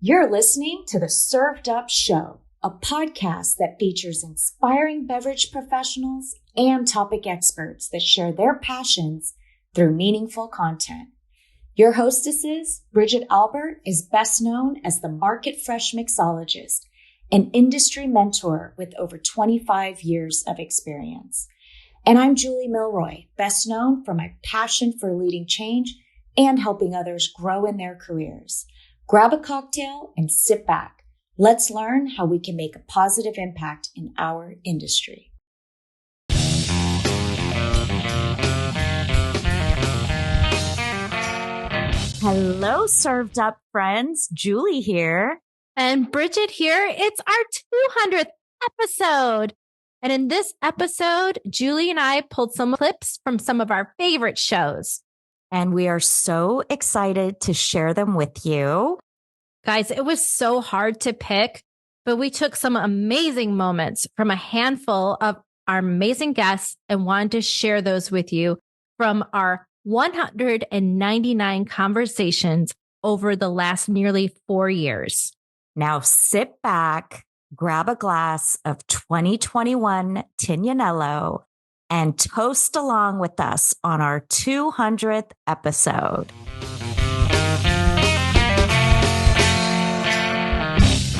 You're listening to the Served Up Show, a podcast that features inspiring beverage professionals and topic experts that share their passions through meaningful content. Your hostesses, Bridget Albert, is best known as the Market Fresh Mixologist, an industry mentor with over 25 years of experience. And I'm Julie Milroy, best known for my passion for leading change and helping others grow in their careers. Grab a cocktail and sit back. Let's learn how we can make a positive impact in our industry. Hello, Served Up friends. Julie here. And Bridget here. It's our 200th episode. And in this episode, Julie and I pulled some clips from some of our favorite shows. And we are so excited to share them with you. Guys, it was so hard to pick, but we took some amazing moments from a handful of our amazing guests and wanted to share those with you from our 199 conversations over the last nearly 4 years. Now sit back, grab a glass of 2021 Tignanello, and toast along with us on our 200th episode.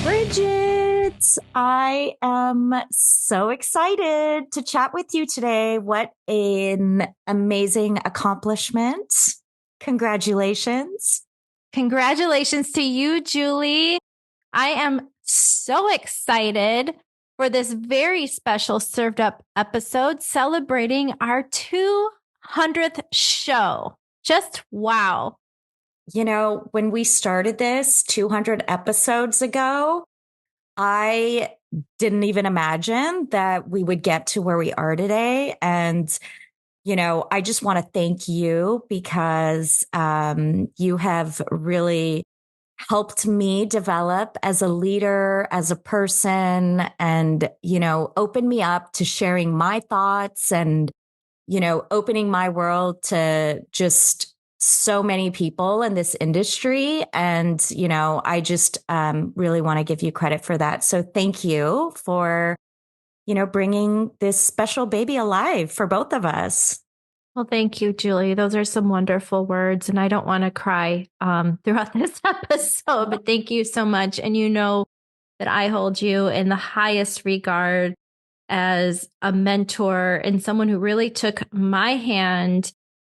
Bridget, I am so excited to chat with you today. What an amazing accomplishment. Congratulations. Congratulations to you, Julie. I am so excited for this very special Served Up episode celebrating our 200th show. Just wow. You know, when we started this 200 episodes ago, I didn't even imagine that we would get to where we are today. And, you know, I just want to thank you because you have really helped me develop as a leader, as a person, and, you know, open me up to sharing my thoughts and, you know, opening my world to just so many people in this industry. And, you know, I just really want to give you credit for that. So thank you for, you know, bringing this special baby alive for both of us. Well, thank you, Julie. Those are some wonderful words. And I don't want to cry throughout this episode, but thank you so much. And you know that I hold you in the highest regard as a mentor and someone who really took my hand,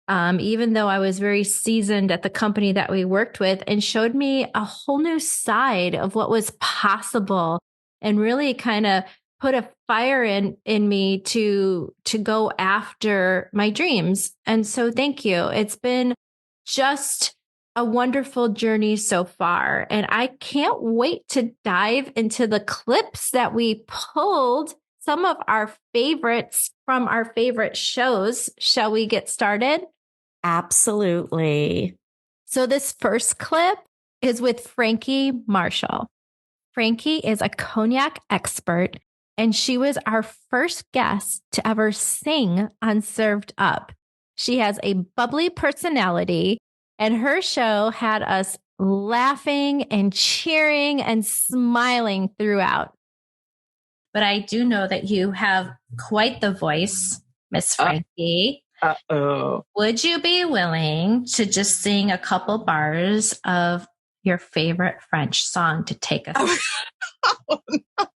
even though I was very seasoned at the company that we worked with, and showed me a whole new side of what was possible and really kind of put a fire in me to go after my dreams. And so thank you. It's been just a wonderful journey so far. And I can't wait to dive into the clips that we pulled, some of our favorites from our favorite shows. Shall we get started? Absolutely. So this first clip is with Frankie Marshall. Frankie is a cognac expert, and she was our first guest to ever sing on Served Up. She has a bubbly personality, and her show had us laughing and cheering and smiling throughout. But I do know that you have quite the voice, Miss Frankie. Uh-oh. Would you be willing to just sing a couple bars of your favorite French song to take us? Oh, no.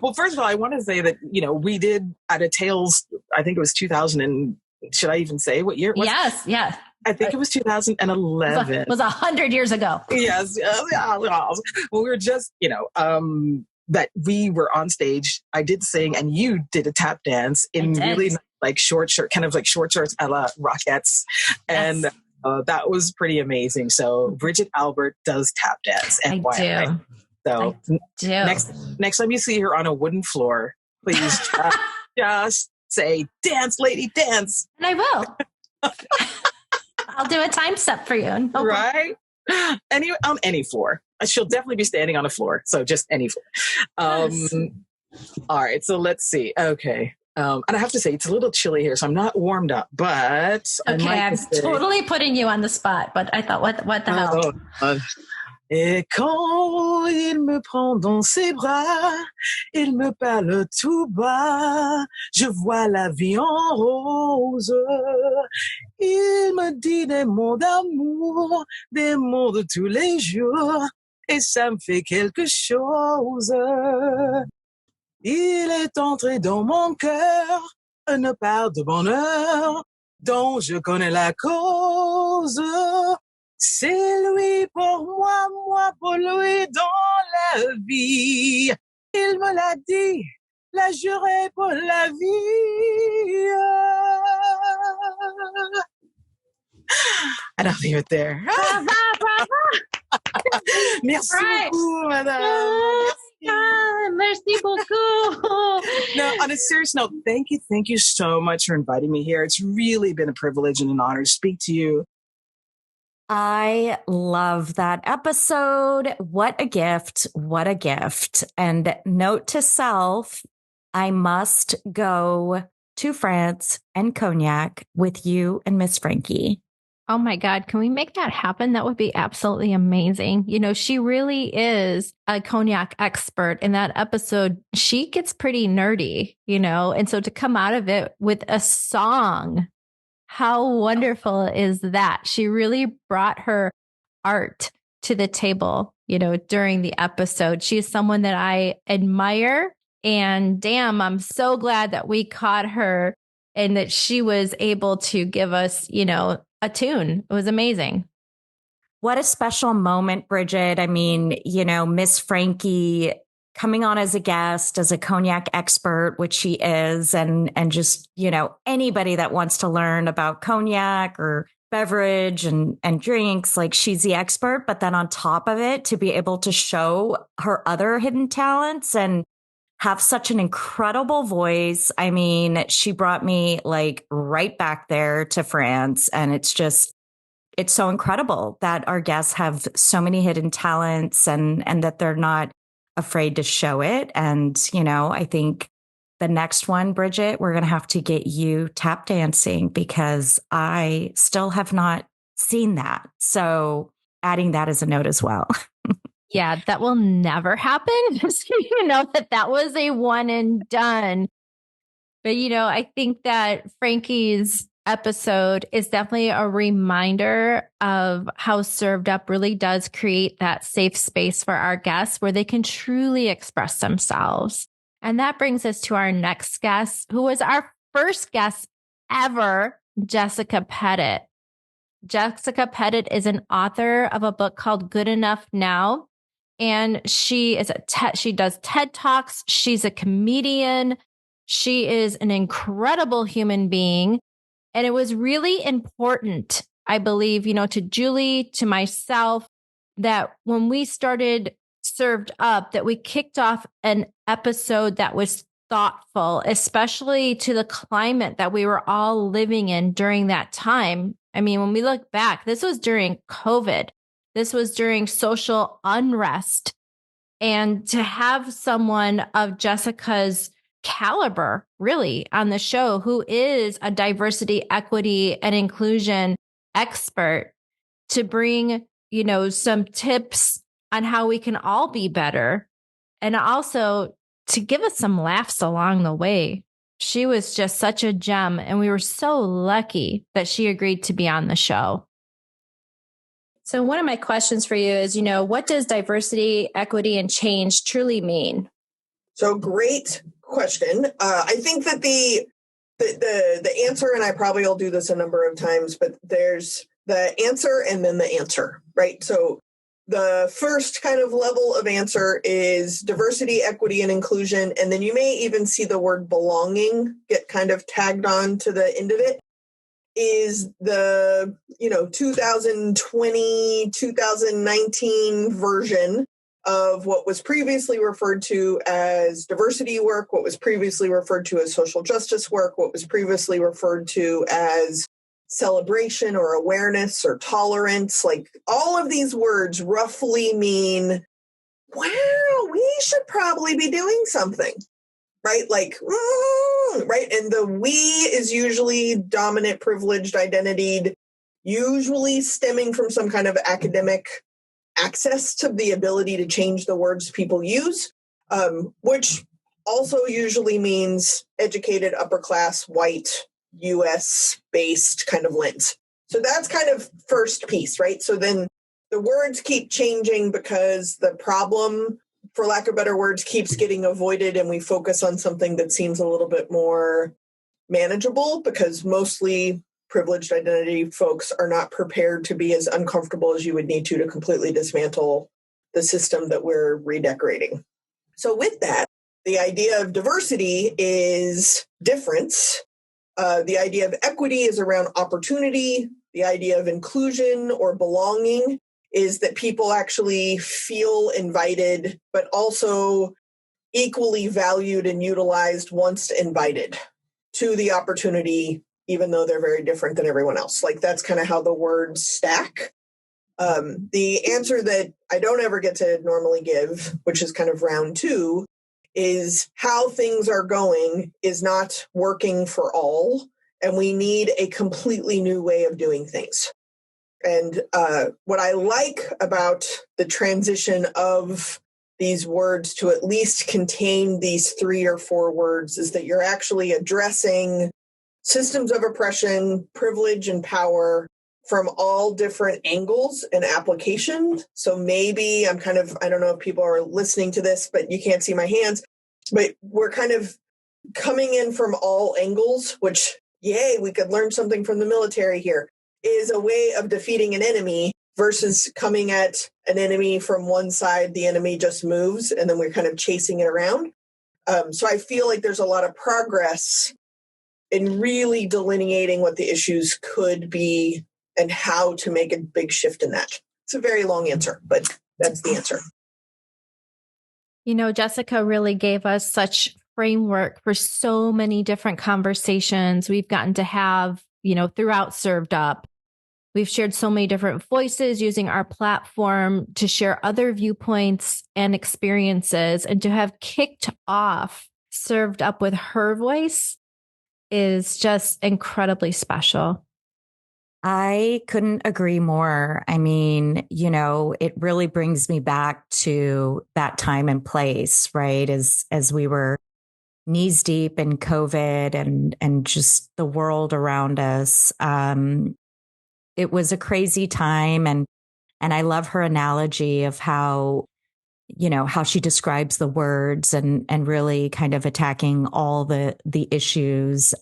Well, first of all, I want to say that, you know, we did at a Tales, I think it was 2000 and should I even say what year it was? Yes. I think it was 2011. It was 100 years ago. Yes. Well, we were just, you know, that we were on stage. I did sing and you did a tap dance in really like short shorts a la Rockettes. And Yes. That was pretty amazing. So Bridget Albert does tap dance. I do. So next time you see her on a wooden floor, please just say, "Dance, lady, dance." And I will. I'll do a time step for you. No Right? On any floor. She'll definitely be standing on a floor. So just any floor. Yes. All right. So let's see. Okay. And I have to say, it's a little chilly here, so I'm not warmed up, but Okay, I'm totally putting you on the spot, but I thought, what the hell? Et quand il me prend dans ses bras, il me parle tout bas, je vois la vie en rose. Il me dit des mots d'amour, des mots de tous les jours, et ça me fait quelque chose. Il est entré dans mon cœur, une part de bonheur dont je connais la cause. C'est lui pour moi, moi pour lui dans la vie. Il me l'a dit, l'a juré pour la vie. And I'll leave it there. Bravo, bravo. Merci beaucoup, madame. Merci beaucoup. No, on a serious note, thank you so much for inviting me here. It's really been a privilege and an honor to speak to you. I love that episode. What a gift. What a gift. And note to self, I must go to France and Cognac with you and Miss Frankie. Oh my God. Can we make that happen? That would be absolutely amazing. You know, she really is a cognac expert. In that episode, she gets pretty nerdy, you know, and so to come out of it with a song, how wonderful is that? She really brought her art to the table, you know, during the episode. She's someone that I admire. And damn, I'm so glad that we caught her and that she was able to give us, you know, a tune. It was amazing. What a special moment, Bridget. I mean, you know, Miss Frankie coming on as a guest, as a cognac expert, which she is, and just, you know, anybody that wants to learn about cognac or beverage and drinks, like she's the expert. But then on top of it, to be able to show her other hidden talents and have such an incredible voice. I mean, she brought me like right back there to France. And it's so incredible that our guests have so many hidden talents and that they're not afraid to show it. And, you know, I think the next one, Bridget, we're going to have to get you tap dancing because I still have not seen that. So adding that as a note as well. Yeah, that will never happen. You know, that was a one and done. But, you know, I think that Frankie's episode is definitely a reminder of how Served Up really does create that safe space for our guests where they can truly express themselves. And that brings us to our next guest, who was our first guest ever, Jessica Pettitt. Jessica Pettitt is an author of a book called Good Enough Now. And she is she does TED Talks. She's a comedian. She is an incredible human being. And it was really important, I believe, you know, to Julie, to myself, that when we started Served Up, that we kicked off an episode that was thoughtful, especially to the climate that we were all living in during that time. I mean, when we look back, this was during COVID. This was during social unrest. And to have someone of Jessica's caliber, really, on the show, who is a diversity, equity, and inclusion expert, to bring, you know, some tips on how we can all be better. And also to give us some laughs along the way. She was just such a gem. And we were so lucky that she agreed to be on the show. So one of my questions for you is, you know, what does diversity, equity, and change truly mean? So great question. I think that the answer, and I probably will do this a number of times, but there's the answer and then the answer, right? So the first kind of level of answer is diversity, equity, and inclusion. And then you may even see the word belonging get kind of tagged on to the end of it. Is the, 2020, 2019 version of what was previously referred to as diversity work, what was previously referred to as social justice work, what was previously referred to as celebration or awareness or tolerance. Like all of these words roughly mean, wow, we should probably be doing something. Right? Like, right? And the we is usually dominant, privileged, identitied, usually stemming from some kind of academic access to the ability to change the words people use, which also usually means educated, upper class, white, US based kind of lens. So that's kind of first piece, right? So then the words keep changing because the problem, for lack of better words, keeps getting avoided, and we focus on something that seems a little bit more manageable, because mostly privileged identity folks are not prepared to be as uncomfortable as you would need to completely dismantle the system that we're redecorating. So with that, the idea of diversity is difference. The idea of equity is around opportunity. The idea of inclusion or belonging is that people actually feel invited, but also equally valued and utilized once invited to the opportunity, even though they're very different than everyone else. Like, that's kind of how the words stack. The answer that I don't ever get to normally give, which is kind of round two, is how things are going is not working for all, and we need a completely new way of doing things. And what I like about the transition of these words to at least contain these 3 or 4 words is that you're actually addressing systems of oppression, privilege, and power from all different angles and application. So maybe I don't know if people are listening to this, but you can't see my hands, but we're kind of coming in from all angles, which, yay, we could learn something from the military here, is a way of defeating an enemy versus coming at an enemy from one side. The enemy just moves and then we're kind of chasing it around. So I feel like there's a lot of progress in really delineating what the issues could be and how to make a big shift in that. It's a very long answer, but that's the answer. You know, Jessica really gave us such framework for so many different conversations we've gotten to have, you know, throughout Served Up. We've shared so many different voices using our platform to share other viewpoints and experiences, and to have kicked off Served Up with her voice is just incredibly special. I couldn't agree more. I mean, you know, it really brings me back to that time and place, right? As we were knees deep in COVID and just the world around us. It was a crazy time, and I love her analogy of how, you know, how she describes the words and really kind of attacking all the issues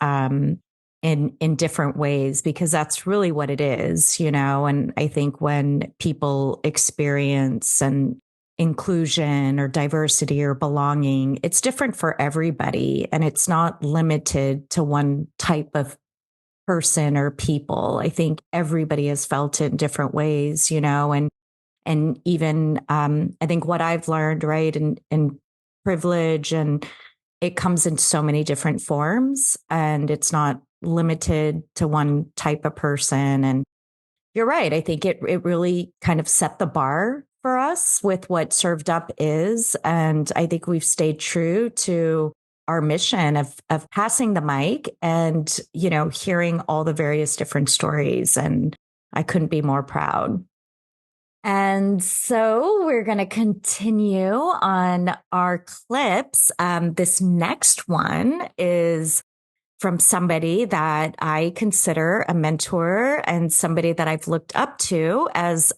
in different ways, because that's really what it is, you know. And I think when people experience an inclusion or diversity or belonging, it's different for everybody, and it's not limited to one type of person or people. I think everybody has felt it in different ways, you know, and even I think what I've learned, right, in privilege, and it comes in so many different forms, and it's not limited to one type of person. And you're right. I think it really kind of set the bar for us with what Served Up is. And I think we've stayed true to our mission of passing the mic and, you know, hearing all the various different stories. And I couldn't be more proud. And so we're going to continue on our clips. This next one is from somebody that I consider a mentor and somebody that I've looked up to as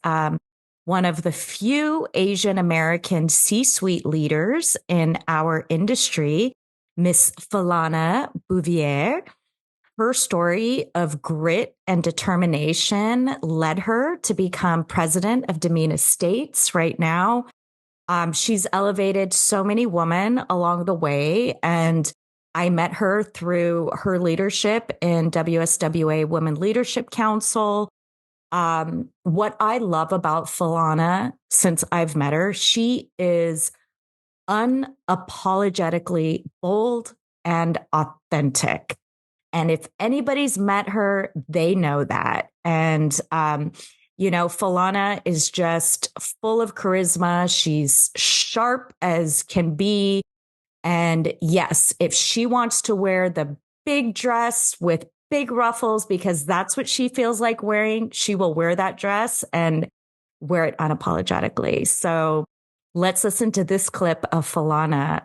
one of the few Asian American C-suite leaders in our industry, Miss Philana Bouvier. Her story of grit and determination led her to become president of Dominion Estates right now. She's elevated so many women along the way, and I met her through her leadership in WSWA Women Leadership Council. What I love about Philana, since I've met her, she is unapologetically bold and authentic. And if anybody's met her, they know that. And, you know, Philana is just full of charisma. She's sharp as can be. And yes, if she wants to wear the big dress with big ruffles because that's what she feels like wearing, she will wear that dress. And wear it unapologetically. So let's listen to this clip of Philana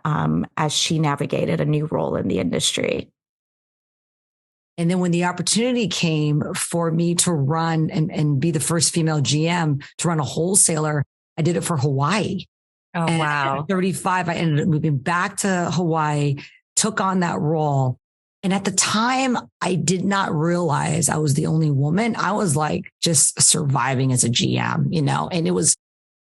as she navigated a new role in the industry. And then when the opportunity came for me to run and be the first female GM to run a wholesaler, I did it for Hawaii. Oh, and wow. At 35, I ended up moving back to Hawaii, took on that role. And at the time, I did not realize I was the only woman. I was like just surviving as a GM, and it was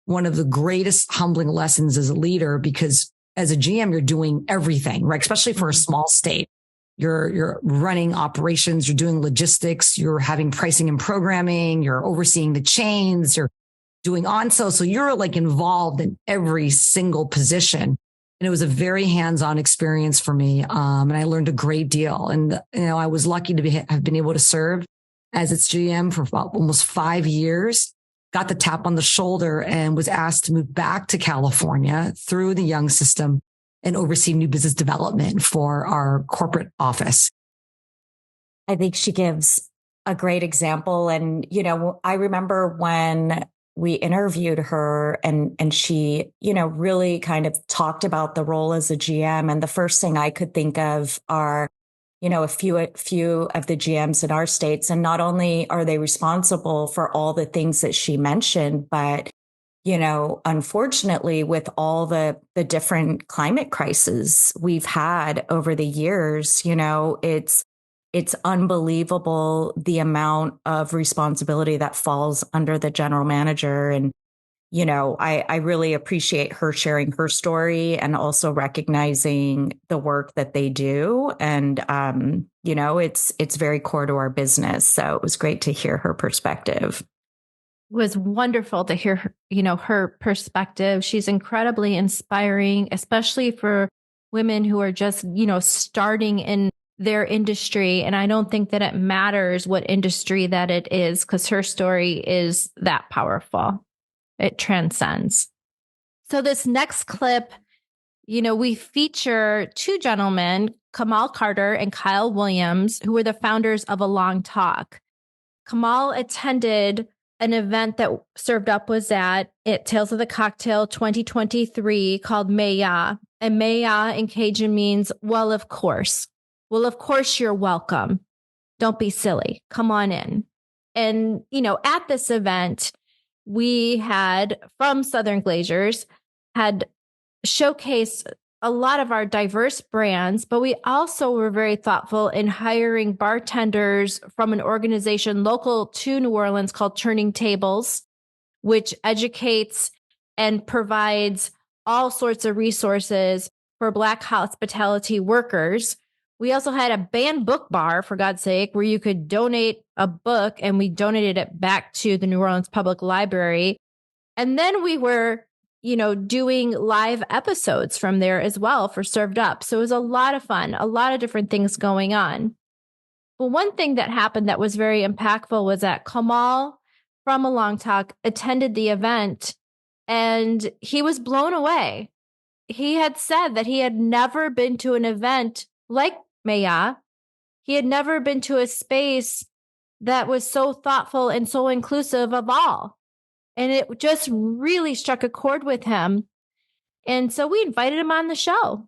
one of the greatest humbling lessons as a leader, because as a GM, you're doing everything, right? Especially for a small state. You're running operations, you're doing logistics, you're having pricing and programming, you're overseeing the chains, you're doing on-sale. So you're like involved in every single position. And it was a very hands-on experience for me. And I learned a great deal. And, I was lucky to have been able to serve as its GM for about almost 5 years, got the tap on the shoulder and was asked to move back to California through the Young system and oversee new business development for our corporate office. I think she gives a great example. And, I remember when we interviewed her and she, really kind of talked about the role as a GM. And the first thing I could think of are, a few of the GMs in our states. And not only are they responsible for all the things that she mentioned, but, unfortunately, with all the different climate crises we've had over the years, it's unbelievable the amount of responsibility that falls under the general manager. And, I really appreciate her sharing her story and also recognizing the work that they do. And, it's very core to our business. So it was great to hear her perspective. It was wonderful to hear her, her perspective. She's incredibly inspiring, especially for women who are just, starting in their industry. And I don't think that it matters what industry that it is, because her story is that powerful. It transcends. So this next clip, we feature two gentlemen, Kamal Carter and Kyle Williams, who were the founders of A Long Talk. Kamal attended an event that Served Up was at Tales of the Cocktail 2023 called Maya. And Maya in Cajun means, well, of course. Well, of course, you're welcome. Don't be silly. Come on in. And, at this event, we had from Southern Glaziers had showcased a lot of our diverse brands, but we also were very thoughtful in hiring bartenders from an organization local to New Orleans called Turning Tables, which educates and provides all sorts of resources for Black hospitality workers. We also had a banned book bar, for God's sake, where you could donate a book, and we donated it back to the New Orleans Public Library. And then we were, doing live episodes from there as well for Served Up. So it was a lot of fun, a lot of different things going on. But one thing that happened that was very impactful was that Kamal from A Long Talk attended the event, and he was blown away. He had said that he had never been to an event like Maya. He had never been to a space that was so thoughtful and so inclusive of all. And it just really struck a chord with him. And so we invited him on the show.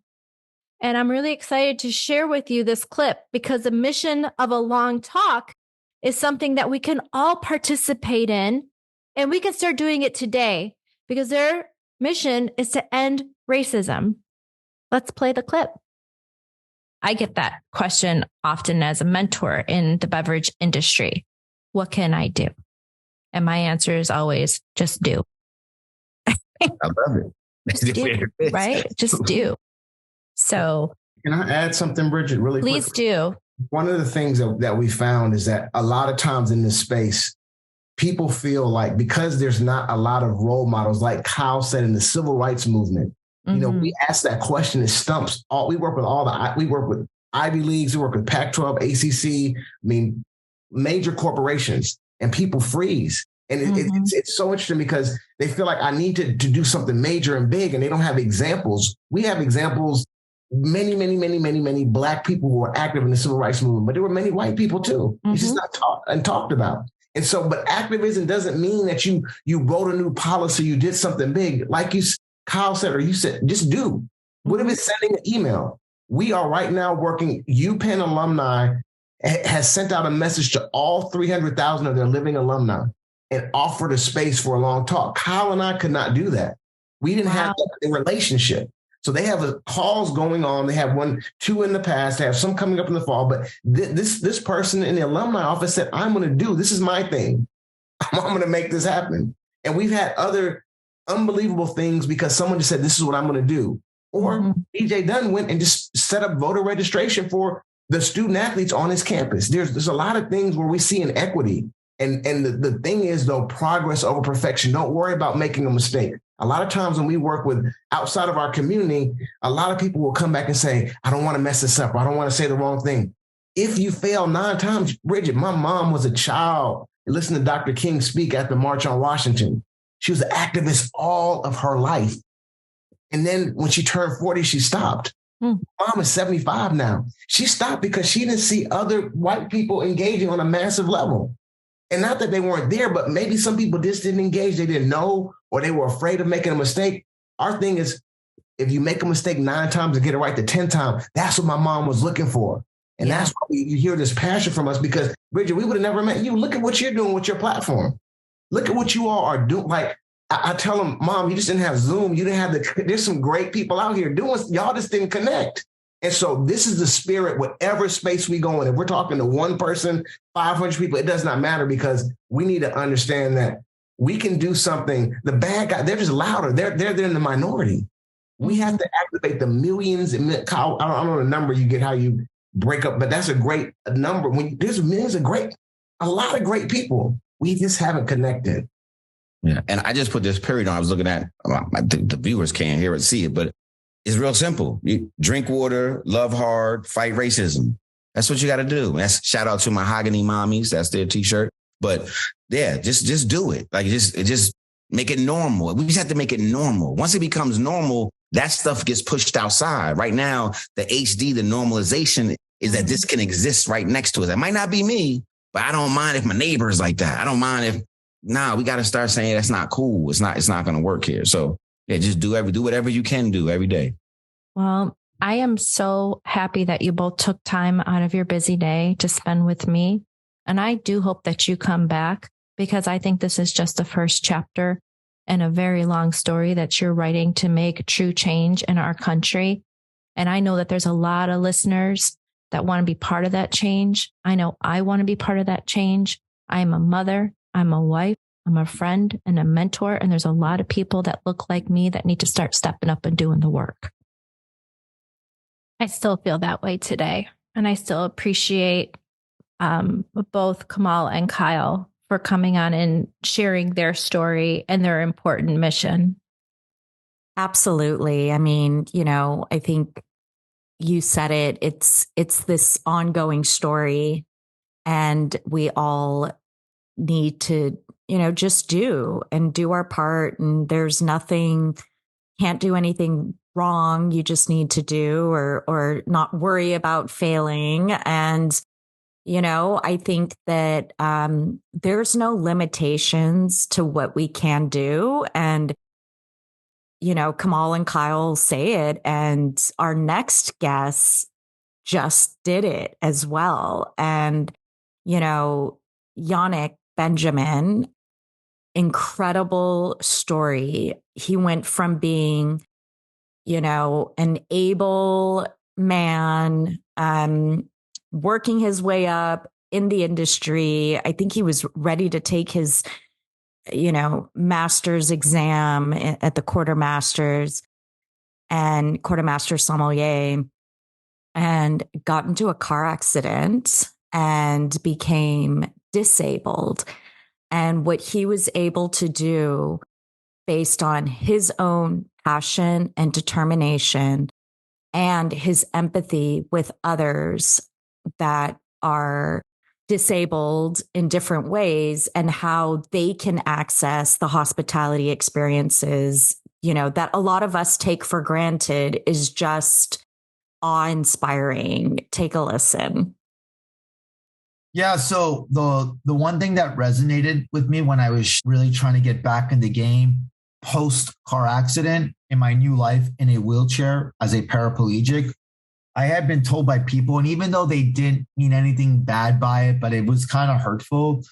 And I'm really excited to share with you this clip, because the mission of A Long Talk is something that we can all participate in. And we can start doing it today, because their mission is to end racism. Let's play the clip. I get that question often as a mentor in the beverage industry. What can I do? And my answer is always, just do. I love it. Just do, right? Just do. So can I add something, Bridget, really quick? Please do. One of the things that we found is that a lot of times in this space, people feel like because there's not a lot of role models, like Kyle said in the civil rights movement, we ask that question, it stumps all. We work with Ivy Leagues, we work with Pac-12, ACC, major corporations, and people freeze. And it's so interesting because they feel like I need to do something major and big, and they don't have examples. We have examples, many Black people who were active in the civil rights movement, but there were many white people too. It's just not talked about. And so, but activism doesn't mean that you wrote a new policy, you did something big. Like Kyle said, or you said, just do. What if it's sending an email? We are right now working, UPenn alumni has sent out a message to all 300,000 of their living alumni and offered a space for a long talk. Kyle and I could not do that. We didn't have a relationship. So they have calls going on. They have 2 in the past. They have some coming up in the fall. But this person in the alumni office said, I'm going to do, this is my thing. I'm going to make this happen. And we've had other unbelievable things because someone just said, this is what I'm going to do. Or DJ Dunn went and just set up voter registration for the student athletes on his campus. There's a lot of things where we see inequity. And the thing is, though, progress over perfection. Don't worry about making a mistake. A lot of times when we work with outside of our community, a lot of people will come back and say, I don't want to mess this up. Or I don't want to say the wrong thing. If you fail 9 times, Bridget, my mom was a child and listened to Dr. King speak at the March on Washington. She was an activist all of her life. And then when she turned 40, she stopped. Mom is 75 now. She stopped because she didn't see other white people engaging on a massive level. And not that they weren't there, but maybe some people just didn't engage. They didn't know, or they were afraid of making a mistake. Our thing is, if you make a mistake 9 times and get it right the 10th time, that's what my mom was looking for. And that's why you hear this passion from us, because Bridget, we would have never met you. Look at what you're doing with your platform. Look at what you all are doing. Like I tell them, Mom, you just didn't have Zoom. You didn't have there's some great people out here doing, y'all just didn't connect. And so this is the spirit, whatever space we go in. If we're talking to one person, 500 people, it does not matter, because we need to understand that we can do something. The bad guy, they're just louder. They're in the minority. We have to activate the millions. Kyle, I don't know the number you get, how you break up, but that's a great number. When there's millions of a lot of great people. We just haven't connected. Yeah. And I just put this period on. I was looking at, the viewers can't hear it, see it, but it's real simple. You drink water, love hard, fight racism. That's what you got to do. That's shout out to my Mahogany Mommies. That's their t-shirt. But yeah, just do it. Like just make it normal. We just have to make it normal. Once it becomes normal, that stuff gets pushed outside. Right now, the HD, the normalization is that this can exist right next to us. That might not be me, but I don't mind if my neighbor is like that. I don't mind if, we got to start saying that's not cool. It's not going to work here. So yeah, just do whatever you can do every day. Well, I am so happy that you both took time out of your busy day to spend with me. And I do hope that you come back, because I think this is just the first chapter in a very long story that you're writing to make true change in our country. And I know that there's a lot of listeners that want to be part of that change. I know I want to be part of that change. I am a mother. I'm a wife. I'm a friend and a mentor. And there's a lot of people that look like me that need to start stepping up and doing the work. I still feel that way today. And I still appreciate both Kamal and Kyle for coming on and sharing their story and their important mission. Absolutely. I mean, I think you said it. It's this ongoing story, and we all need to, just do our part. And there's can't do anything wrong. You just need to do or not worry about failing. And, I think that there's no limitations to what we can do. And, Kamal and Kyle say it, and our next guest just did it as well. And, Yannick Benjamin, incredible story. He went from being, an able man, working his way up in the industry. I think he was ready to take his, master's exam at the quartermaster sommelier, and got into a car accident and became disabled. And what he was able to do based on his own passion and determination and his empathy with others that are disabled in different ways, and how they can access the hospitality experiences, that a lot of us take for granted, is just awe-inspiring. Take a listen. Yeah. So the one thing that resonated with me when I was really trying to get back in the game post car accident in my new life in a wheelchair as a paraplegic, I had been told by people, and even though they didn't mean anything bad by it, but it was kind of hurtful,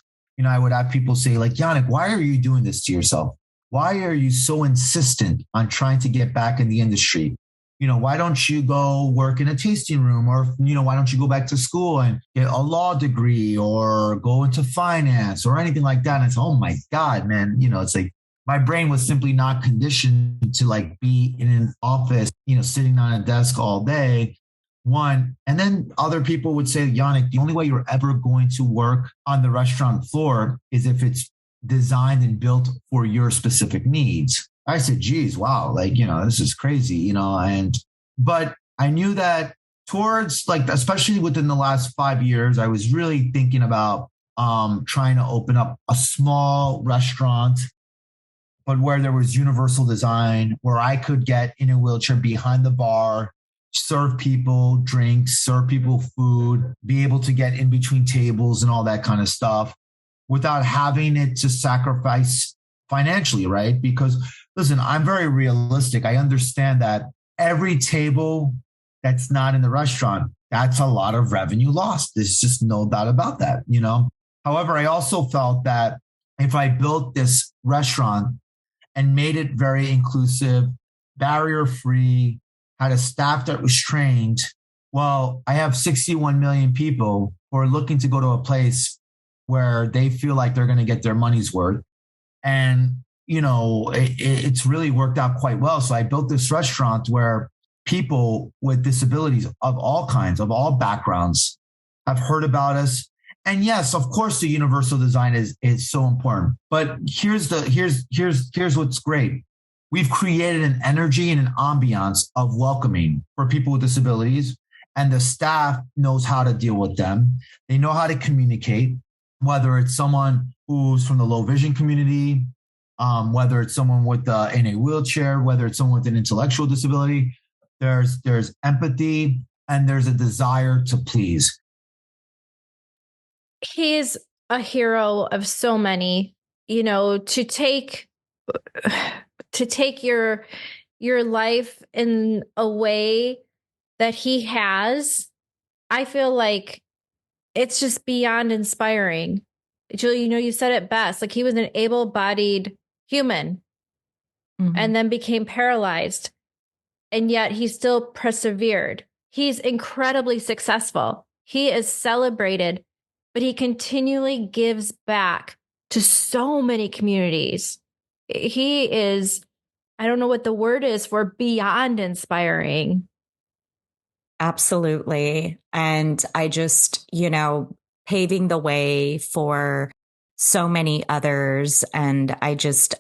I would have people say like, Yannick, why are you doing this to yourself? Why are you so insistent on trying to get back in the industry? Why don't you go work in a tasting room, or, why don't you go back to school and get a law degree or go into finance or anything like that? And it's, oh my God, man, it's like my brain was simply not conditioned to like be in an office, sitting on a desk all day. One, and then other people would say, Yannick, the only way you're ever going to work on the restaurant floor is if it's designed and built for your specific needs. I said, geez, wow, like, this is crazy, but I knew that towards like, especially within the last 5 years, I was really thinking about trying to open up a small restaurant, but where there was universal design, where I could get in a wheelchair behind the bar, serve people drinks, serve people food, be able to get in between tables and all that kind of stuff without having it to sacrifice financially, right? Because listen, I'm very realistic. I understand that every table that's not in the restaurant, that's a lot of revenue lost. There's just no doubt about that, However, I also felt that if I built this restaurant and made it very inclusive, barrier-free, had a staff that was trained, well, I have 61 million people who are looking to go to a place where they feel like they're going to get their money's worth. And, it's really worked out quite well. So I built this restaurant where people with disabilities of all kinds, of all backgrounds have heard about us. And yes, of course, the universal design is so important. But here's what's great. We've created an energy and an ambiance of welcoming for people with disabilities, and the staff knows how to deal with them. They know how to communicate, whether it's someone who's from the low vision community, whether it's someone in a wheelchair, whether it's someone with an intellectual disability. There's empathy and there's a desire to please. He's a hero of so many, to take your life in a way that he has. I feel like it's just beyond inspiring. Julie, you said it best. Like, he was an able-bodied human and then became paralyzed, and yet he still persevered. He's incredibly successful. He is celebrated, but he continually gives back to so many communities. He is, I don't know what the word is for beyond inspiring. Absolutely. And I just, paving the way for so many others. And I just,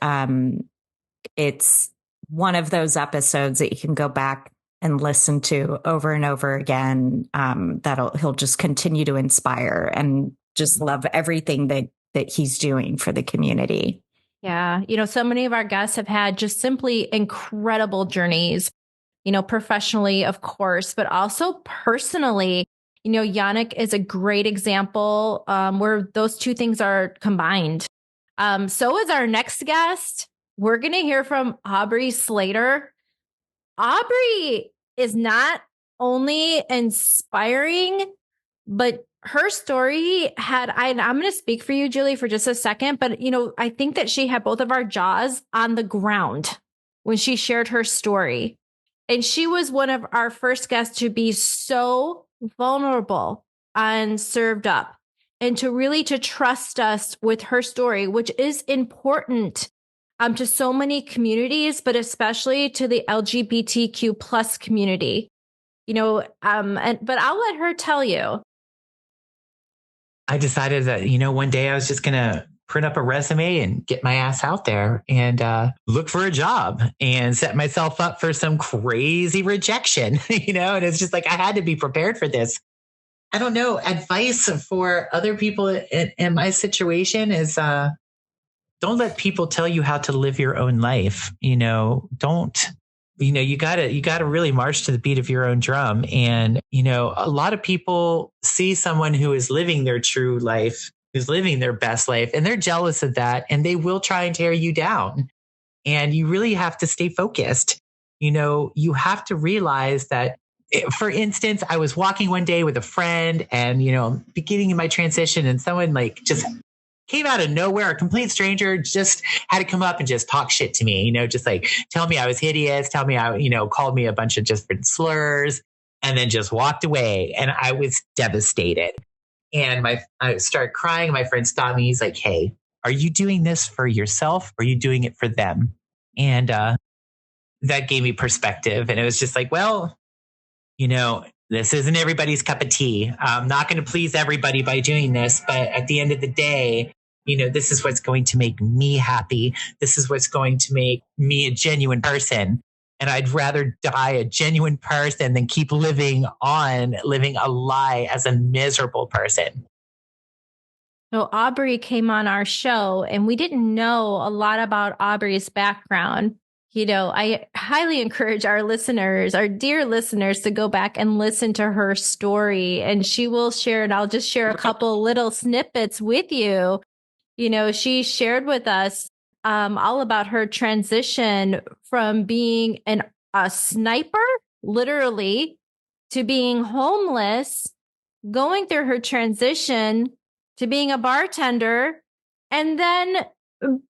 it's one of those episodes that you can go back and listen to over and over again. He'll just continue to inspire, and just love everything that he's doing for the community. Yeah. So many of our guests have had just simply incredible journeys, professionally, of course, but also personally. Yannick is a great example where those two things are combined. So is our next guest. We're going to hear from Aubrey Slater. Aubrey is not only inspiring, but her story I'm going to speak for you, Julie, for just a second, but I think that she had both of our jaws on the ground when she shared her story. And she was one of our first guests to be so vulnerable and served up, and to trust us with her story, which is important to so many communities, but especially to the LGBTQ plus community, but I'll let her tell you. I decided that, one day I was just going to print up a resume and get my ass out there and look for a job and set myself up for some crazy rejection, and it's just like, I had to be prepared for this. I don't know. Advice for other people in my situation is don't let people tell you how to live your own life. Don't you gotta really march to the beat of your own drum. And, a lot of people see someone who is living their true life, who's living their best life, and they're jealous of that. And they will try and tear you down. And you really have to stay focused. You have to realize that, for instance, I was walking one day with a friend and, beginning in my transition, and someone like just came out of nowhere, a complete stranger just had to come up and just talk shit to me, just like tell me I was hideous, tell me called me a bunch of different slurs, and then just walked away. And I was devastated. And I started crying. My friend stopped me. He's like, "Hey, are you doing this for yourself or are you doing it for them?" And that gave me perspective. And it was just like, well, this isn't everybody's cup of tea. I'm not going to please everybody by doing this. But at the end of the day, this is what's going to make me happy. This is what's going to make me a genuine person. And I'd rather die a genuine person than keep living a lie as a miserable person. So Aubrey came on our show and we didn't know a lot about Aubrey's background. I highly encourage our dear listeners, to go back and listen to her story, and she will share, and I'll just share a couple little snippets with you. She shared with us all about her transition from being a sniper, literally, to being homeless, going through her transition to being a bartender, and then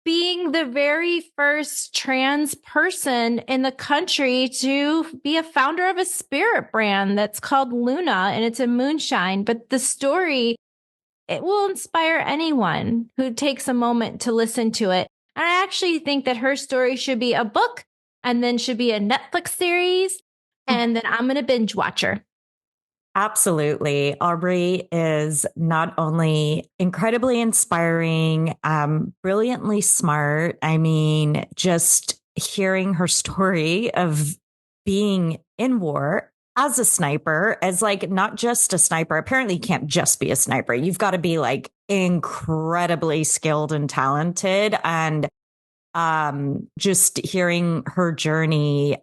being the very first trans person in the country to be a founder of a spirit brand that's called Luna, and it's a moonshine. But the story, it will inspire anyone who takes a moment to listen to it. And I actually think that her story should be a book, and then should be a Netflix series, and then I'm going to binge watch her. Absolutely. Aubrey is not only incredibly inspiring, brilliantly smart. I mean, just hearing her story of being in war as a sniper, as like not just a sniper. Apparently, you can't just be a sniper. You've got to be like incredibly skilled and talented. And just hearing her journey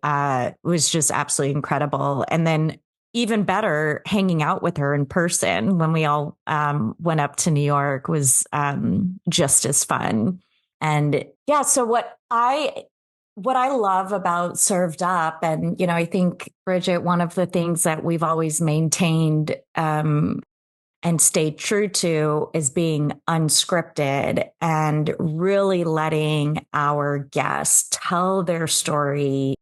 was just absolutely incredible. And then even better, hanging out with her in person when we all went up to New York was just as fun. And yeah, so what I love about Served Up, and I think, Bridget, one of the things that we've always maintained and stayed true to is being unscripted and really letting our guests tell their story,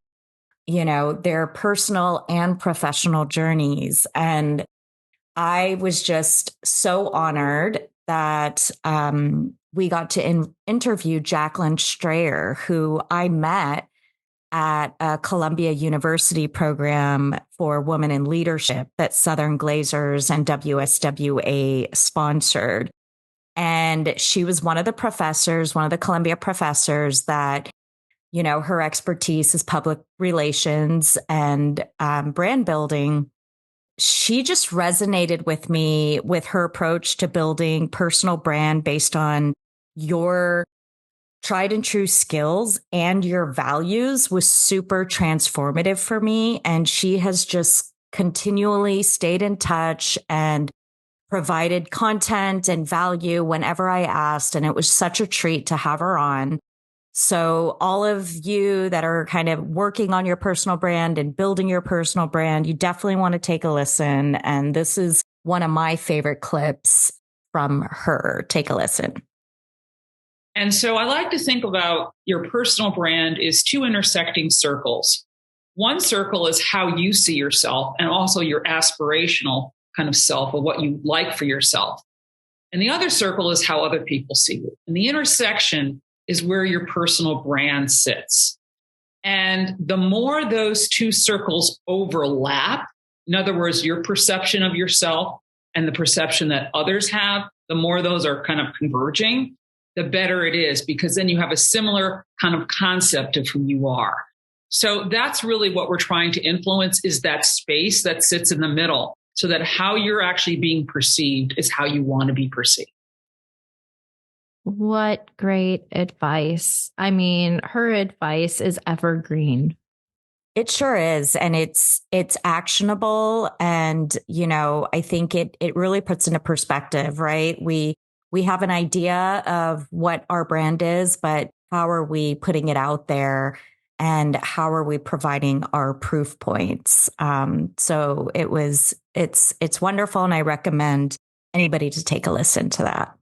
their personal and professional journeys. And I was just so honored that we got to interview Jacqueline Strayer, who I met at a Columbia University program for women in leadership that Southern Glazers and WSWA sponsored. And she was one of the Columbia professors that, her expertise is public relations and brand building. She just resonated with me with her approach to building personal brand based on your tried and true skills and your values was super transformative for me. And she has just continually stayed in touch and provided content and value whenever I asked. And it was such a treat to have her on. So all of you that are kind of working on your personal brand and building your personal brand, you definitely want to take a listen. And this is one of my favorite clips from her. Take a listen. And so I like to think about your personal brand is two intersecting circles. One circle is how you see yourself and also your aspirational kind of self of what you like for yourself. And the other circle is how other people see you. And the intersection is where your personal brand sits. And the more those two circles overlap, in other words, your perception of yourself and the perception that others have, the more those are kind of converging, the better it is, because then you have a similar kind of concept of who you are. So that's really what we're trying to influence, is that space that sits in the middle, so that how you're actually being perceived is how you want to be perceived. What great advice. I mean, her advice is evergreen. It sure is. And it's actionable. And, I think it really puts into perspective, right? We have an idea of what our brand is, but how are we putting it out there? And how are we providing our proof points? So it's wonderful. And I recommend anybody to take a listen to that.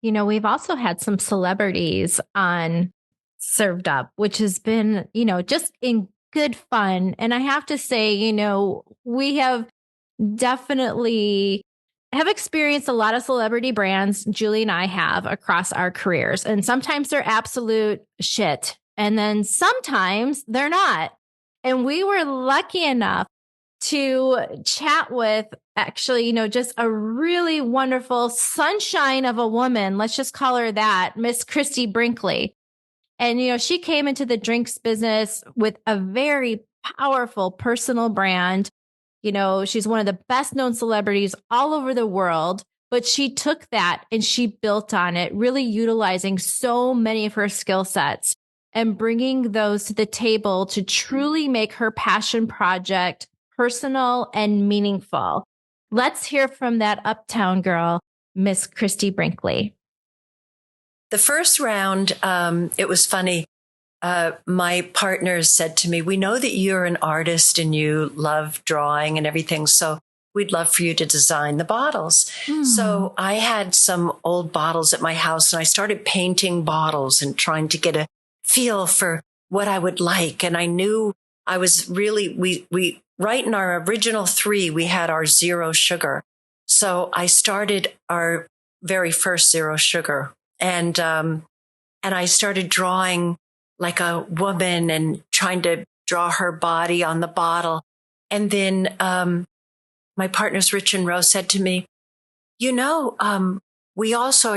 We've also had some celebrities on Served Up, which has been, just in good fun. And I have to say, we have definitely have experienced a lot of celebrity brands, Julie and I have, across our careers. And sometimes they're absolute shit. And then sometimes they're not. And we were lucky enough to chat with actually, just a really wonderful sunshine of a woman. Let's just call her that, Miss Christie Brinkley. And, she came into the drinks business with a very powerful personal brand. She's one of the best known celebrities all over the world, but she took that and she built on it, really utilizing so many of her skill sets and bringing those to the table to truly make her passion project personal and meaningful. Let's hear from that uptown girl, Miss Christie Brinkley. The first round, it was funny. My partners said to me, we know that you're an artist and you love drawing and everything, so we'd love for you to design the bottles. So I had some old bottles at my house and I started painting bottles and trying to get a feel for what I would like. And I knew I was really, we right in our original 3, we had our 0 sugar. So I started our very first 0 sugar. And I started drawing like a woman and trying to draw her body on the bottle. And then my partners, Rich and Rose, said to me, I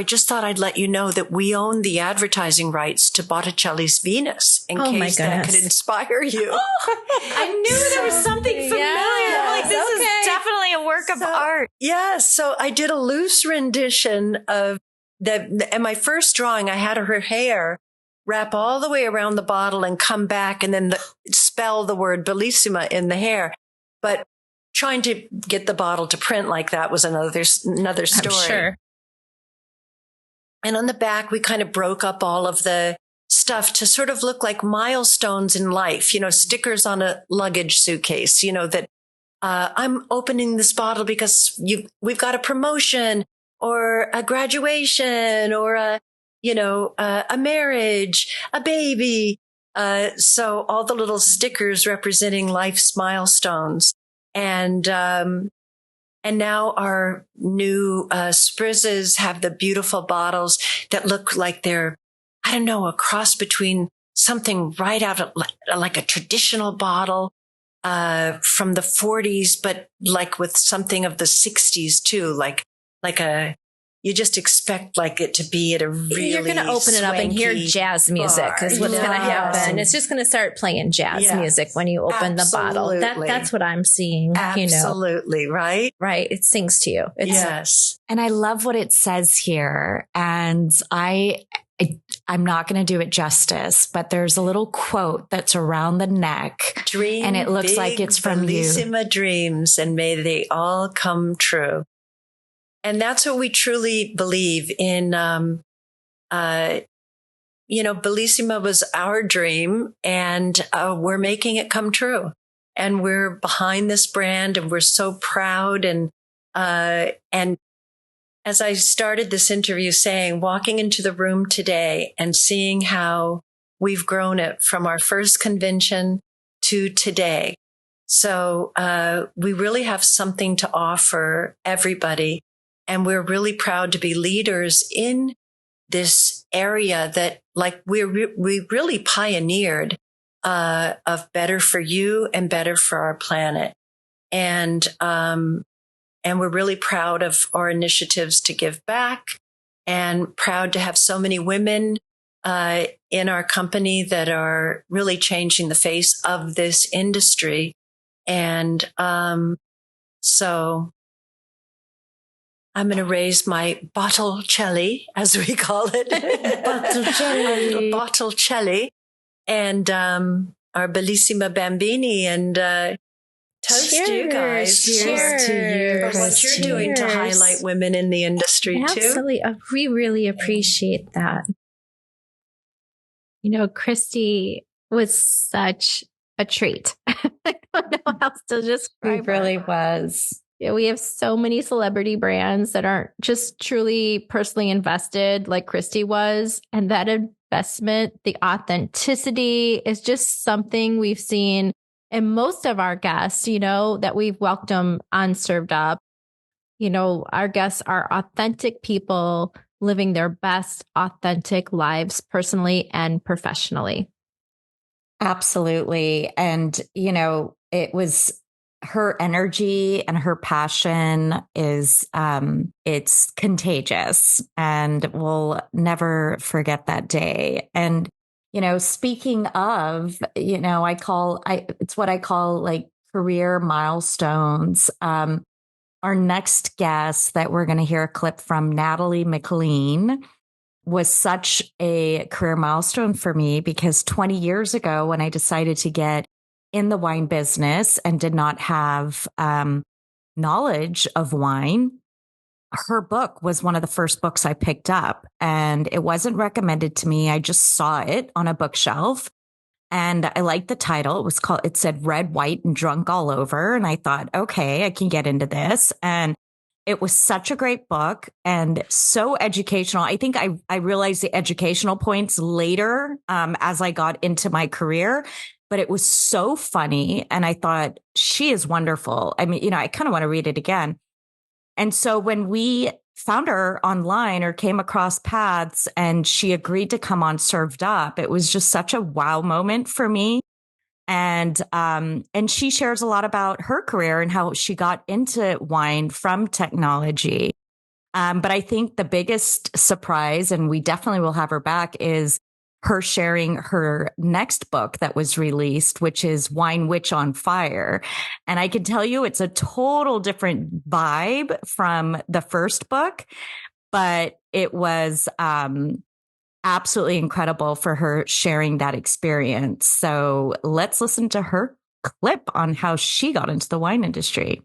just thought I'd let you know that we own the advertising rights to Botticelli's Venus in case that could inspire you. I knew there was something familiar. Yes, this is definitely a work of art. Yes. So I did a loose rendition of and my first drawing, I had her hair wrap all the way around the bottle and come back and then spell the word bellissima in the hair. But trying to get the bottle to print like that was another story. I'm sure. And on the back, we kind of broke up all of the stuff to sort of look like milestones in life, stickers on a luggage suitcase, that I'm opening this bottle because we've got a promotion or a graduation or a marriage, a baby. So all the little stickers representing life's milestones. And now our new sprizzes have the beautiful bottles that look like they're, a cross between something right out of like a traditional bottle from the 40s, but like with something of the 60s too, like you just expect like it to be at a really You're going to open it up and hear jazz music is what's going to happen. It's just going to start playing jazz music when you open the bottle. That's what I'm seeing. Absolutely, right? Right. It sings to you. Yes. And I love what it says here. And I'm not going to do it justice, but there's a little quote that's around the neck. Dream and it looks big, like it's from bellissima you. Dreams, and may they all come true. And that's what we truly believe in. Bellissima was our dream, and we're making it come true. And we're behind this brand, and we're so proud. And as I started this interview saying, walking into the room today and seeing how we've grown it from our first convention to today. So we really have something to offer everybody. And we're really proud to be leaders in this area that, like, we really pioneered of better for you and better for our planet. And we're really proud of our initiatives to give back, and proud to have so many women in our company that are really changing the face of this industry. And so I'm going to raise my botticelli, as we call it. Botticelli. Botticelli. And our Bellissima Bambini and toast you guys. Cheers to you, for what you're doing to highlight women in the industry too. Absolutely. We really appreciate that. You know, Christie was such a treat. I don't know how else to describe It really was. Yeah, we have so many celebrity brands that aren't just truly personally invested like Christie was. And that investment, the authenticity is just something we've seen in most of our guests, you know, that we've welcomed on Served Up. You know, our guests are authentic people living their best authentic lives personally and professionally. Absolutely. And, you know, it was her energy and her passion is, it's contagious, and we'll never forget that day. And, you know, speaking of, you know, it's what I call like career milestones. Our next guest that we're going to hear a clip from, Natalie, MacLean, was such a career milestone for me because 20 years ago, when I decided to get in the wine business and did not have knowledge of wine, her book was one of the first books I picked up, and it wasn't recommended to me. I just saw it on a bookshelf and I liked the title. It said Red, White, and Drunk All Over. And I thought, okay, I can get into this. And it was such a great book and so educational. I think I realized the educational points later as I got into my career, but it was so funny. And I thought, she is wonderful. I mean, you know, I kind of want to read it again. And so when we found her online or came across paths and she agreed to come on Served Up, it was just such a wow moment for me. And she shares a lot about her career and how she got into wine from technology. But I think the biggest surprise, and we definitely will have her back, is her sharing her next book that was released, which is Wine Witch on Fire. And I can tell you it's a total different vibe from the first book, but it was absolutely incredible for her sharing that experience. So let's listen to her clip on how she got into the wine industry.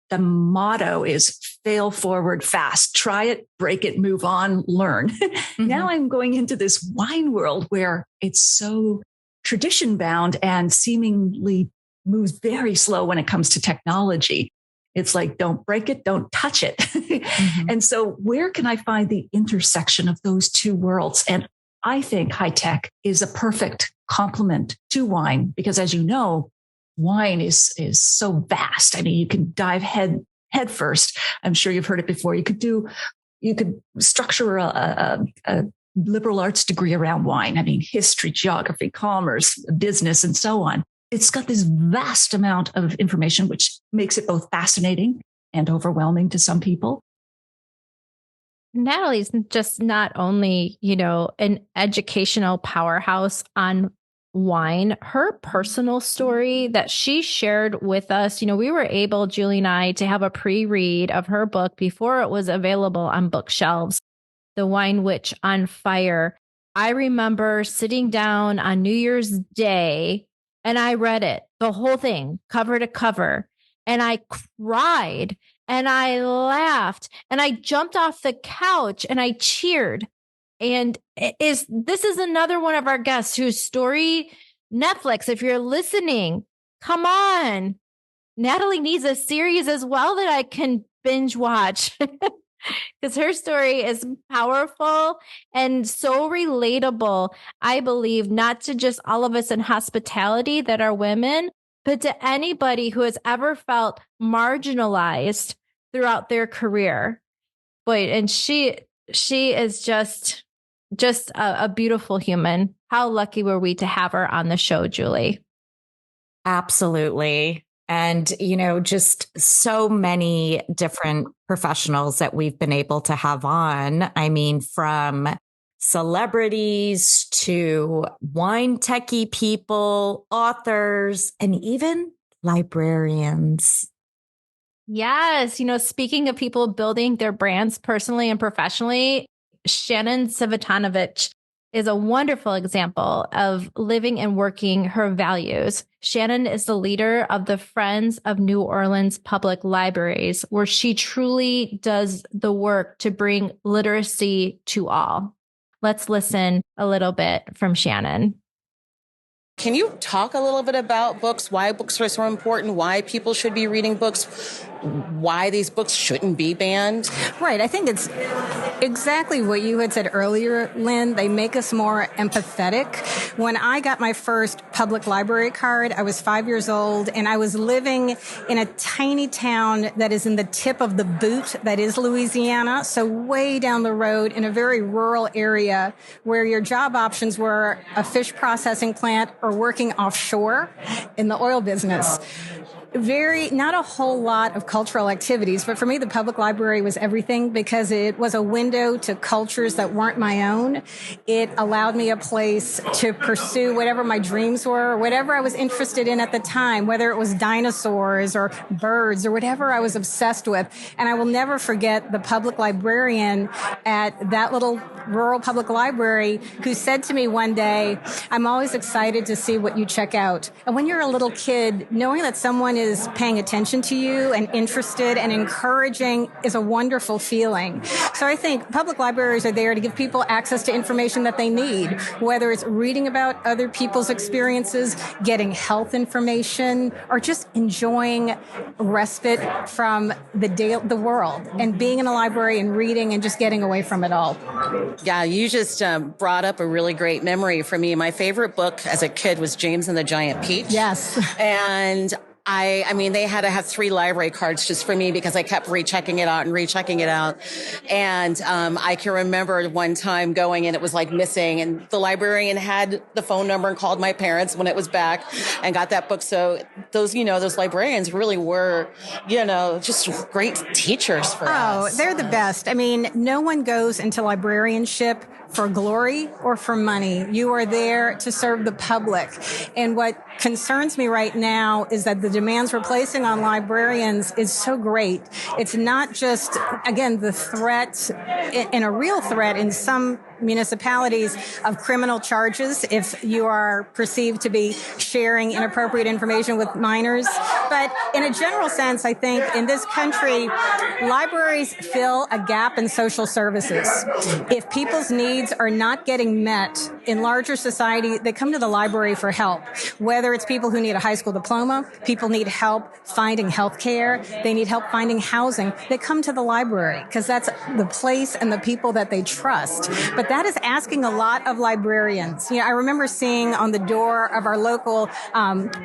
The motto is fail forward fast, try it, break it, move on, learn. Mm-hmm. Now I'm going into this wine world where it's so tradition bound and seemingly moves very slow when it comes to technology. It's like, don't break it, don't touch it. Mm-hmm. And so where can I find the intersection of those two worlds? And I think high tech is a perfect complement to wine because, as you know, wine is so vast. I mean, you can dive head first. I'm sure you've heard it before. You could structure a liberal arts degree around wine. I mean, history, geography, commerce, business, and so on. It's got this vast amount of information, which makes it both fascinating and overwhelming to some people. Natalie's just not only, you know, an educational powerhouse on wine, her personal story that she shared with us, you know, we were able, Julie and I, to have a pre-read of her book before it was available on bookshelves, The Wine Witch on Fire. I remember sitting down on New Year's Day and I read it, the whole thing, cover to cover, and I cried and I laughed and I jumped off the couch and I cheered. And this is another one of our guests whose story, Netflix, if you're listening, come on. Natalie needs a series as well that I can binge watch because her story is powerful and so relatable, I believe, not to just all of us in hospitality that are women, but to anybody who has ever felt marginalized throughout their career. Boy, and she is just a beautiful human. How lucky were we to have her on the show, Julie? Absolutely. And, you know, just so many different professionals that we've been able to have on. I mean, from celebrities to wine techie people, authors, and even librarians. Yes. You know, speaking of people building their brands personally and professionally, Shannon Cvitanovic is a wonderful example of living and working her values. Shannon is the leader of the Friends of New Orleans Public Libraries, where she truly does the work to bring literacy to all. Let's listen a little bit from Shannon. Can you talk a little bit about books, why books are so important, why people should be reading books, why these books shouldn't be banned? Right. I think it's exactly what you had said earlier, Lynn. They make us more empathetic. When I got my first public library card, I was 5 years old, and I was living in a tiny town that is in the tip of the boot that is Louisiana, so way down the road in a very rural area where your job options were a fish processing plant or working offshore in the oil business. Not a whole lot of cultural activities, but for me, the public library was everything because it was a window to cultures that weren't my own. It allowed me a place to pursue whatever my dreams were, or whatever I was interested in at the time, whether it was dinosaurs or birds or whatever I was obsessed with. And I will never forget the public librarian at that little rural public library who said to me one day, "I'm always excited to see what you check out." And when you're a little kid, knowing that someone is paying attention to you and interested and encouraging is a wonderful feeling. So I think public libraries are there to give people access to information that they need, whether it's reading about other people's experiences, getting health information, or just enjoying respite from the world and being in a library and reading and just getting away from it all. Yeah, you just brought up a really great memory for me. My favorite book as a kid was James and the Giant Peach. Yes. And I mean, they had to have 3 library cards just for me because I kept rechecking it out. And I can remember one time going and it was like missing, and the librarian had the phone number and called my parents when it was back and got that book. So those librarians really were, just great teachers for us. Oh, they're the best. I mean, no one goes into librarianship for glory or for money. You are there to serve the public. And what concerns me right now is that the demands we're placing on librarians is so great. It's not just, again, the threat, and a real threat in some municipalities of criminal charges if you are perceived to be sharing inappropriate information with minors. But in a general sense, I think in this country, libraries fill a gap in social services. If people's needs are not getting met in larger society, they come to the library for help. Whether it's people who need a high school diploma, people need help finding health care, they need help finding housing, they come to the library because that's the place and the people that they trust. But that is asking a lot of librarians. I remember seeing on the door of our local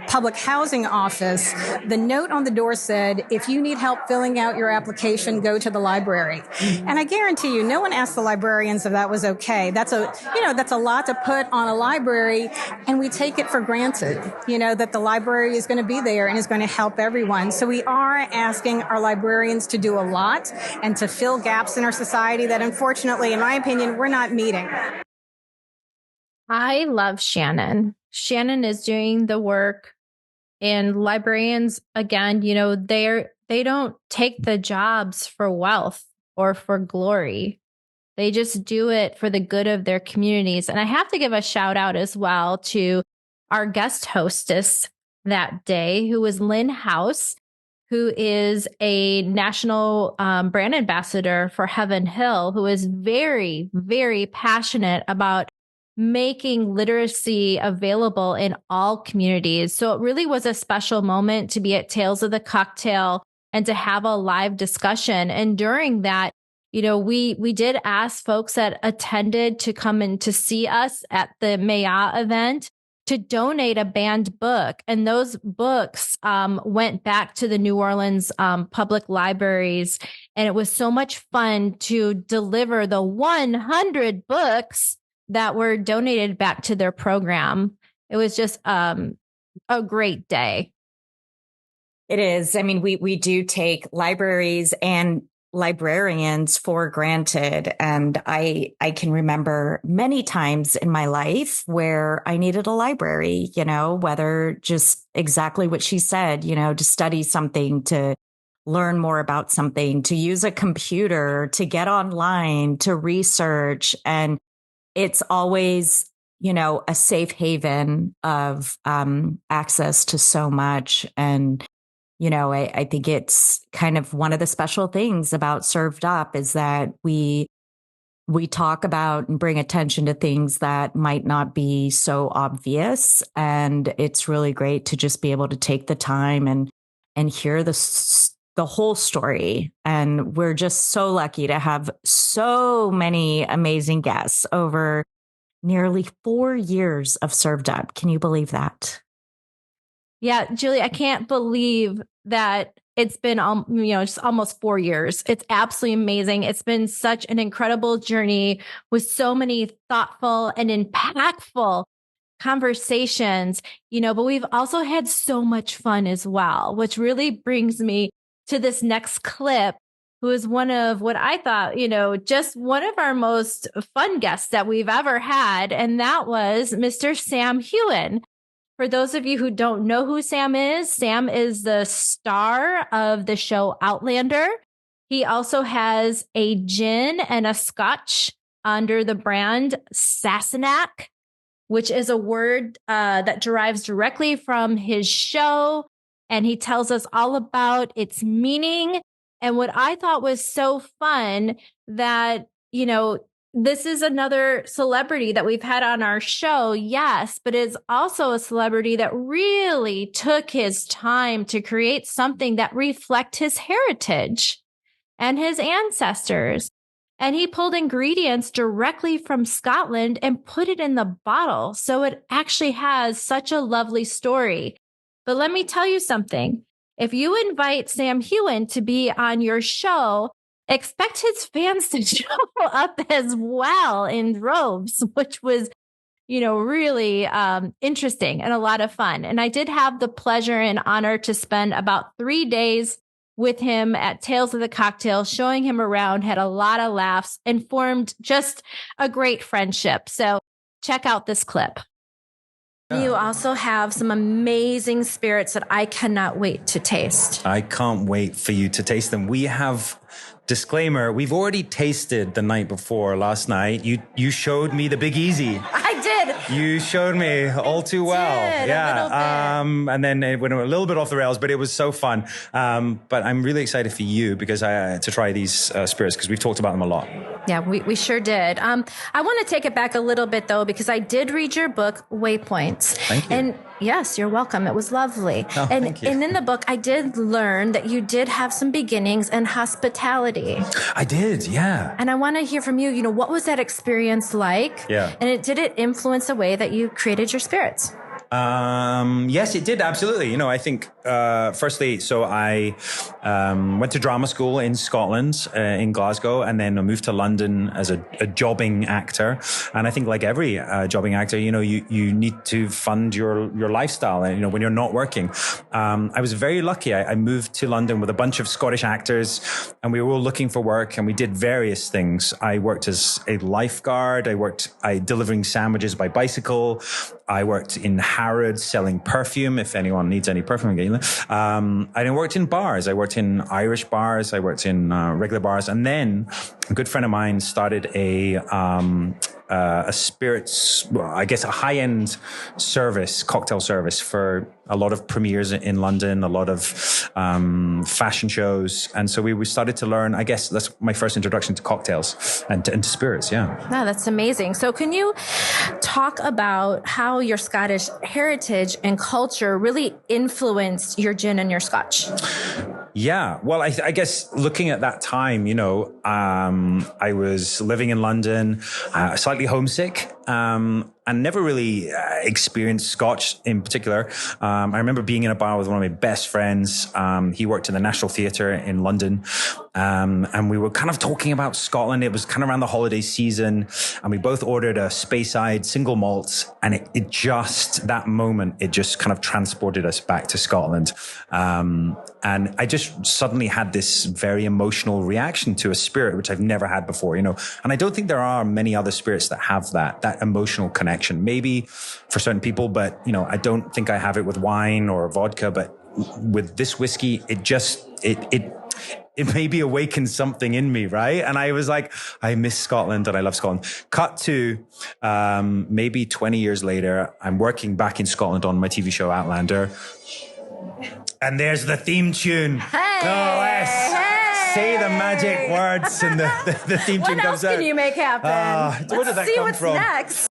public housing office, the note on the door said, "If you need help filling out your application, go to the library." And I guarantee you, no one asked the librarians if that was okay. That's a lot to put on a library, and we take it for granted, that the library is going to be there and is going to help everyone. So we are asking our librarians to do a lot and to fill gaps in our society that, unfortunately, in my opinion, we're not meeting. I love Shannon. Shannon is doing the work, and librarians, again, they don't take the jobs for wealth or for glory. They just do it for the good of their communities. And I have to give a shout out as well to our guest hostess that day, who was Lynn House, who is a national brand ambassador for Heaven Hill, who is very, very passionate about making literacy available in all communities. So it really was a special moment to be at Tales of the Cocktail and to have a live discussion. And during that, we did ask folks that attended to come in to see us at the Maya event to donate a banned book. And those books went back to the New Orleans public libraries. And it was so much fun to deliver the 100 books that were donated back to their program. It was just a great day. It is. I mean, we do take libraries and librarians for granted. And I can remember many times in my life where I needed a library, whether just exactly what she said, to study something, to learn more about something, to use a computer, to get online, to research. And it's always, a safe haven of access to so much. And, I think it's kind of one of the special things about Served Up is that we talk about and bring attention to things that might not be so obvious. And it's really great to just be able to take the time and hear the whole story. And we're just so lucky to have so many amazing guests over nearly 4 years of Served Up. Can you believe that? Yeah, Julie, I can't believe that it's been, just almost 4 years. It's absolutely amazing. It's been such an incredible journey with so many thoughtful and impactful conversations, but we've also had so much fun as well, which really brings me to this next clip, who is one of what I thought, just one of our most fun guests that we've ever had. And that was Mr. Sam Heughan. For those of you who don't know who Sam is the star of the show Outlander. He also has a gin and a scotch under the brand Sassenach, which is a word that derives directly from his show. And he tells us all about its meaning. And what I thought was so fun that, this is another celebrity that we've had on our show, yes, but it's also a celebrity that really took his time to create something that reflect his heritage and his ancestors. And he pulled ingredients directly from Scotland and put it in the bottle. So it actually has such a lovely story. But let me tell you something. If you invite Sam Heughan to be on your show, expect his fans to show up as well in droves, which was, really interesting and a lot of fun. And I did have the pleasure and honor to spend about 3 days with him at Tales of the Cocktail, showing him around, had a lot of laughs, and formed just a great friendship. So check out this clip. You also have some amazing spirits that I cannot wait to taste. I can't wait for you to taste them. We have, disclaimer, we've already tasted the night before last night. You showed me the Big Easy. I did. You showed me all too well. Yeah. And then it went a little bit off the rails, but it was so fun. But I'm really excited for you because to try these spirits because we've talked about them a lot. Yeah, we sure did. I want to take it back a little bit though, because I did read your book, Waypoints. Thank you. And yes, you're welcome. It was lovely. Oh, thank you. And in the book, I did learn that you did have some beginnings in hospitality. I did, yeah. And I want to hear from you, what was that experience like? Yeah. And did it influence the way that you created your spirits? Yes, it did. Absolutely. I think, firstly, so I, went to drama school in Scotland, in Glasgow, and then I moved to London as a jobbing actor. And I think like every, jobbing actor, you need to fund your lifestyle, and, when you're not working. I was very lucky. I moved to London with a bunch of Scottish actors and we were all looking for work and we did various things. I worked as a lifeguard. I delivering sandwiches by bicycle. I worked in Harrods selling perfume, if anyone needs any perfume. I worked in bars. I worked in Irish bars. I worked in regular bars. And then a good friend of mine started a spirits, I guess a high-end cocktail service for a lot of premieres in London, a lot of fashion shows. And so we started to learn, I guess that's my first introduction to cocktails and to spirits, yeah. No, that's amazing. So can you talk about how your Scottish heritage and culture really influenced your gin and your scotch? Yeah, well, I guess looking at that time, I was living in London, slightly homesick, and never really experienced Scotch in particular. I remember being in a bar with one of my best friends. He worked in the National Theatre in London. And we were kind of talking about Scotland. It was kind of around the holiday season. And we both ordered a Speyside single malt. And it just, that moment, it just kind of transported us back to Scotland. And I just suddenly had this very emotional reaction to a spirit, which I've never had before, And I don't think there are many other spirits that have that emotional connection. Maybe for certain people, but, I don't think I have it with wine or vodka, but with this whiskey, it maybe awakened something in me, right? And I was like, I miss Scotland and I love Scotland. Cut to maybe 20 years later, I'm working back in Scotland on my TV show Outlander. And there's the theme tune. Hey, no less. Hey. Say the magic words and the theme tune comes out. What else can you make happen? Where did that come from? Next.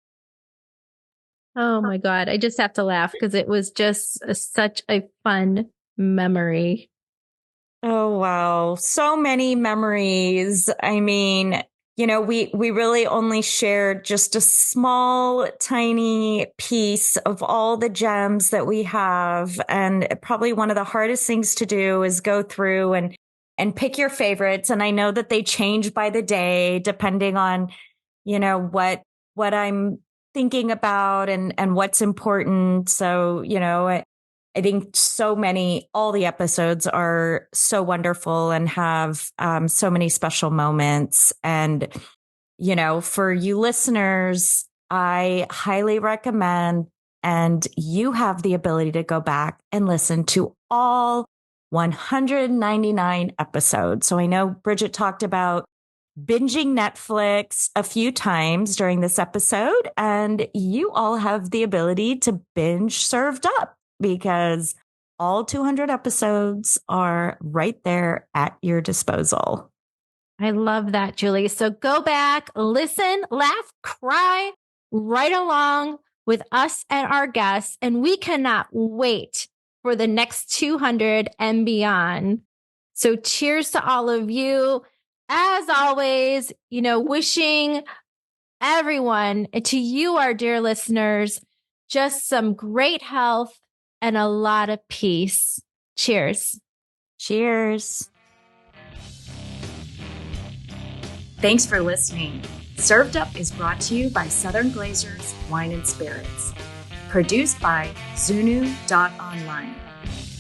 Oh my God. I just have to laugh because it was just such a fun memory. Oh, wow. So many memories. I mean, you know, we really only shared just a small, tiny piece of all the gems that we have. And probably one of the hardest things to do is go through and pick your favorites. And I know that they change by the day, depending on, you know, what I'm thinking about and what's important. So, you know, I think all the episodes are so wonderful and have so many special moments. And, you know, for you listeners, I highly recommend, and you have the ability to go back and listen to all 199 episodes. So I know Bridget talked about binging Netflix a few times during this episode, and you all have the ability to binge Served Up because all 200 episodes are right there at your disposal. I love that, Julie. So go back, listen, laugh, cry right along with us and our guests, and we cannot wait for the next 200 and beyond. So cheers to all of you. As always, you know, wishing everyone, and to you, our dear listeners, just some great health and a lot of peace. Cheers. Cheers. Thanks for listening. Served Up is brought to you by Southern Glazers Wine and Spirits. Produced by Zunu.online.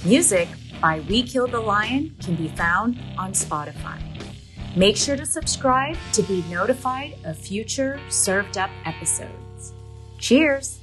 Music by We Killed the Lion can be found on Spotify. Make sure to subscribe to be notified of future Served Up episodes. Cheers!